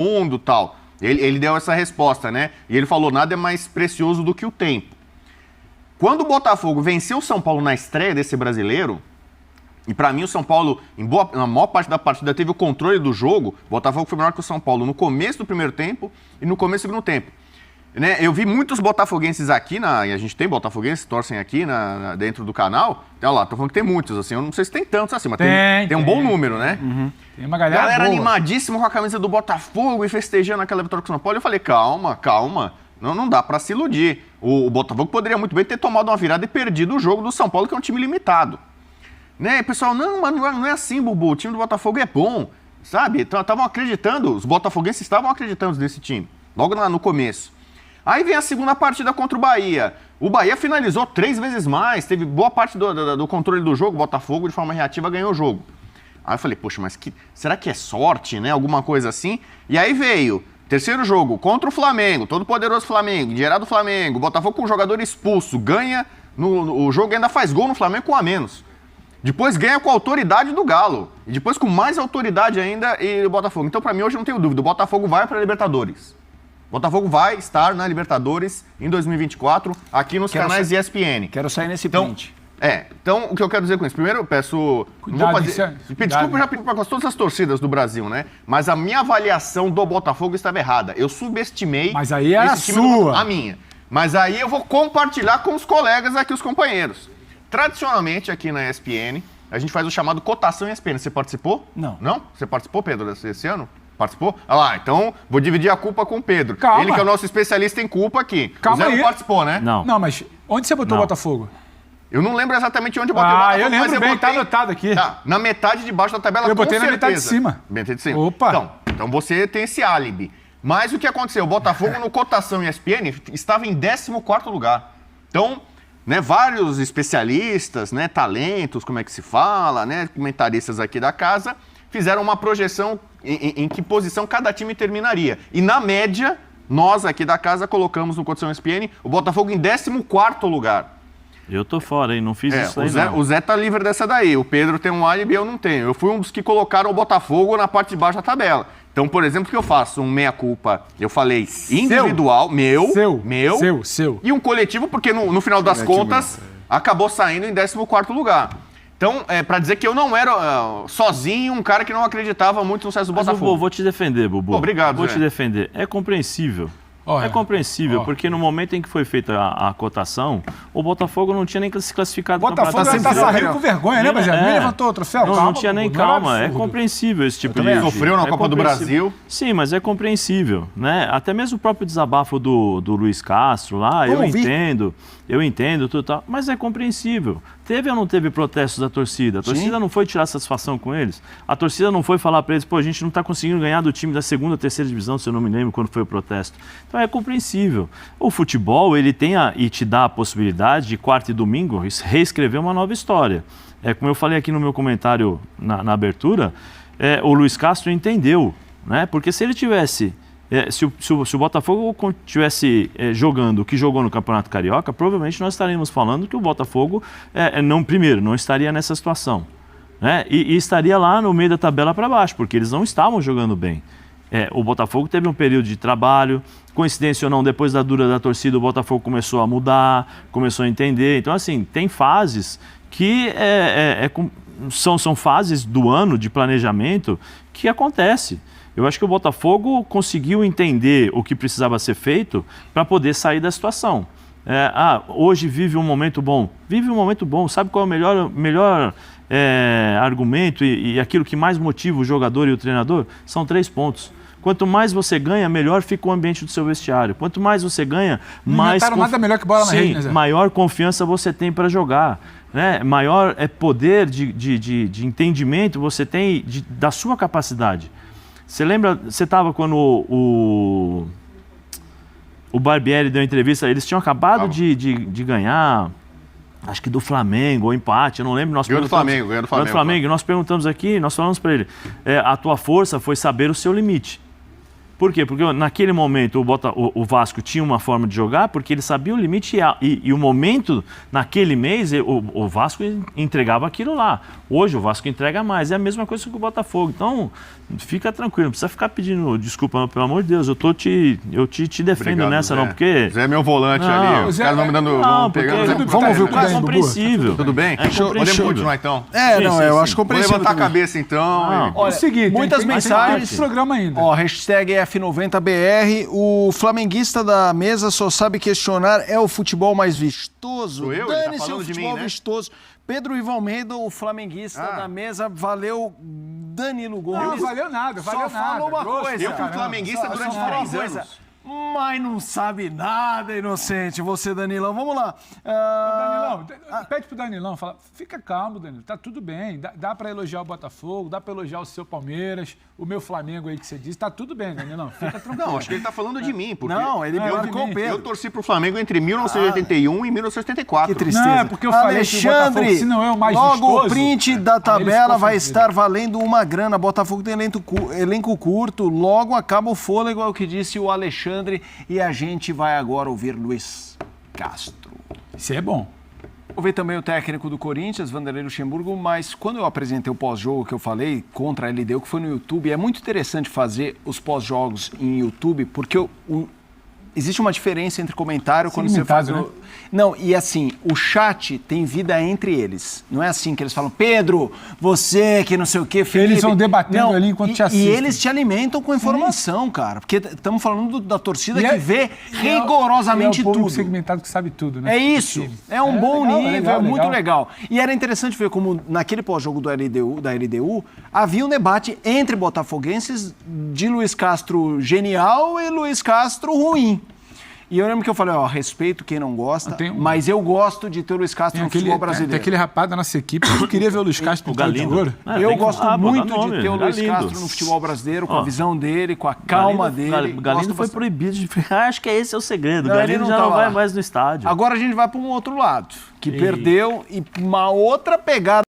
mundo, tal. Ele deu essa resposta, né? E ele falou, nada é mais precioso do que o tempo. Quando o Botafogo venceu o São Paulo na estreia desse brasileiro, e pra mim o São Paulo, na maior parte da partida, teve o controle do jogo, o Botafogo foi melhor que o São Paulo no começo do primeiro tempo e no começo do segundo tempo. Né? Eu vi muitos botafoguenses aqui, e a gente tem botafoguenses que torcem aqui dentro do canal. Olha lá, tô falando que tem muitos, assim, eu não sei se tem tantos assim, mas tem um bom número, né? Uhum. Tem uma galera animadíssima com a camisa do Botafogo e festejando aquela vitória com o São Paulo. Eu falei, calma, não dá pra se iludir. O Botafogo poderia muito bem ter tomado uma virada e perdido o jogo do São Paulo, que é um time limitado. Né? E o pessoal, mas não é assim, Bubu, o time do Botafogo é bom, sabe? Estavam acreditando, os botafoguenses estavam acreditando nesse time, logo no começo. Aí vem a segunda partida contra o Bahia. O Bahia finalizou 3 vezes mais, teve boa parte do controle do jogo, o Botafogo, de forma reativa, ganhou o jogo. Aí eu falei, poxa, mas será que é sorte, né? Alguma coisa assim? E aí veio, terceiro jogo, contra o Flamengo, todo poderoso Flamengo, Gerardo Flamengo, o Botafogo com um jogador expulso, ganha o jogo e ainda faz gol no Flamengo com um a menos. Depois ganha com a autoridade do Galo. E depois com mais autoridade ainda e o Botafogo. Então, pra mim, hoje não tenho dúvida, o Botafogo vai pra Libertadores. Botafogo vai estar na Libertadores em 2024, aqui nos canais ESPN. Quero sair nesse print. Então, o que eu quero dizer com isso? Primeiro, eu peço... Cuidado, desculpa já para todas as torcidas do Brasil, né? Mas a minha avaliação do Botafogo estava errada. Eu subestimei... Mas aí é a sua. A minha. Mas aí eu vou compartilhar com os colegas aqui, os companheiros. Tradicionalmente, aqui na ESPN, a gente faz o chamado Cotação ESPN. Você participou? Não. Não? Você participou, Pedro, esse ano? Participou? Ah lá, então vou dividir a culpa com o Pedro. Calma. Ele que é o nosso especialista em culpa aqui. Calma o Zé aí. não participou, né? Não, mas onde você botou o Botafogo? Eu não lembro exatamente onde eu botei o Botafogo, eu lembro mas eu bem, botei... tá anotado aqui. Tá, na metade de baixo da tabela, eu botei com na certeza. metade de cima. Metade de cima. Opa. Então você tem esse álibi. Mas o que aconteceu? O Botafogo no Cotação ESPN estava em 14º lugar. Então, né, vários especialistas, né, talentos, como é que se fala, né, comentaristas aqui da casa, fizeram uma projeção em que posição cada time terminaria. E na média, nós aqui da casa colocamos no Cotação ESPN o Botafogo em 14º lugar. Eu tô fora, hein? Não fiz isso aí, não. O Zé tá livre dessa daí. O Pedro tem um álibi e eu não tenho. Eu fui um dos que colocaram o Botafogo na parte de baixo da tabela. Então, por exemplo, o que eu faço? Um meia-culpa, eu falei individual, seu. E um coletivo, porque no final das contas, acabou saindo em 14º lugar. Então, para dizer que eu não era sozinho um cara que não acreditava muito no sucesso do Botafogo. Bubu, vou te defender, Bubu. Obrigado, Vou Zé. te defender. É compreensível. Porque no momento em que foi feita a cotação, o Botafogo não tinha nem se classificado. O Botafogo tá saindo com vergonha, né, Bajé? Nem levantou o troféu. Não tinha nem calma. É compreensível esse tipo de... Sofreu na Copa do Brasil. Sim, mas é compreensível, né? Até mesmo o próprio desabafo do Luiz Castro lá, eu entendo, tudo tal, mas é compreensível. Teve ou não teve protestos da torcida? A torcida não foi tirar satisfação com eles? A torcida não foi falar para eles, pô, a gente não está conseguindo ganhar do time da 2ª, 3ª divisão, se eu não me lembro quando foi o protesto. Então é compreensível. O futebol, ele tem e te dá a possibilidade de quarta e domingo reescrever uma nova história. Como eu falei aqui no meu comentário na abertura, o Luiz Castro entendeu, né? Porque se ele tivesse... Se o Botafogo estivesse jogando o que jogou no Campeonato Carioca, provavelmente nós estaríamos falando que o Botafogo, não estaria nessa situação, né? E estaria lá no meio da tabela para baixo, porque eles não estavam jogando bem. O Botafogo teve um período de trabalho, coincidência ou não, depois da dura da torcida, o Botafogo começou a mudar, começou a entender. Então, assim, tem fases que são fases do ano de planejamento que acontece. Eu acho que o Botafogo conseguiu entender o que precisava ser feito para poder sair da situação. Hoje vive um momento bom. Vive um momento bom. Sabe qual é o melhor argumento e aquilo que mais motiva o jogador e o treinador? São 3 pontos. Quanto mais você ganha, melhor fica o ambiente do seu vestiário. Quanto mais você ganha, nada melhor que bola na rede, né, Zé? maior confiança você tem para jogar. Né? Maior poder de entendimento você tem da sua capacidade. Você lembra, você estava quando o Barbieri deu entrevista, eles tinham acabado de ganhar, acho que do Flamengo, ou empate, eu não lembro. Ganhou do Flamengo. Nós perguntamos aqui, nós falamos para ele, a tua força foi saber o seu limite. Por quê? Porque naquele momento o Vasco tinha uma forma de jogar, porque ele sabia o limite e o momento, naquele mês, o Vasco entregava aquilo lá. Hoje o Vasco entrega mais. É a mesma coisa que o Botafogo. Então, fica tranquilo, não precisa ficar pedindo desculpa, não, pelo amor de Deus. Eu te defendo. Obrigado, nessa, Zé. não, porque... Zé é meu volante ali. Os caras vão me dando... Vamos ouvir o que é tem, compreensível. Tudo bem? Podemos continuar, então? Eu acho compreensível. Vou levantar a cabeça, então. Olha, seguinte, muitas mensagens. Esse programa ainda. Hashtag F90BR. O flamenguista da mesa só sabe questionar, é o futebol mais vistoso? Sou eu? Dane-se o de futebol mim, né? vistoso. Pedro Ivo Almeida, o flamenguista da mesa, valeu Danilo Gomes. Não valeu nada, valeu Só nada. falou uma Grosso, coisa. Eu fui flamenguista durante 3 anos. Mas não sabe nada, inocente. Você, Danilão, vamos lá. Danilão, pede pro Danilão, fala, fica calmo, Danilo, tá tudo bem. Dá pra elogiar o Botafogo, dá pra elogiar o seu Palmeiras, o meu Flamengo aí que você disse, tá tudo bem, Danilão, fica tranquilo. Não, acho que ele tá falando de mim. Porque Não, ele marcou o Pedro. Eu torci pro Flamengo entre 1981 e 1984. Que tristeza. Não, é porque eu falei que o Botafogo, se não é o mais logo vistoso, o print da tabela vai ofendido. estar valendo uma grana. Botafogo tem elenco curto, logo acaba o fôlego, é o que disse o Alexandre. E a gente vai agora ouvir Luiz Castro. Isso é bom. Ouvir também o técnico do Corinthians, Vanderlei Luxemburgo, mas quando eu apresentei o pós-jogo que eu falei contra a LDU, que foi no YouTube, é muito interessante fazer os pós-jogos em YouTube, porque existe uma diferença entre comentário quando você faz... Né? Não, e assim, o chat tem vida entre eles. Não é assim que eles falam, Pedro, você que não sei o quê, Felipe... Eles vão debatendo ali enquanto te assistem. E eles te alimentam com informação, cara. Porque estamos falando da torcida que vê rigorosamente é o povo tudo. segmentado que sabe tudo, né? É isso. É um bom legal, nível, legal, muito legal. E era interessante ver como naquele pós-jogo da LDU havia um debate entre botafoguenses de Luiz Castro genial e Luiz Castro ruim. E eu lembro que eu falei, respeito quem não gosta, mas eu gosto de ter o Luiz Castro no futebol brasileiro. Tem aquele rapaz da nossa equipe que eu queria ver o Luiz Castro o Galindo. Eu gosto muito de ter o Luiz Castro no futebol brasileiro, com a visão dele, com a calma dele. O Galindo foi proibido de... Acho que esse é o segredo. O Não, Galindo já não vai mais no estádio. Agora a gente vai para um outro lado, que perdeu e uma outra pegada.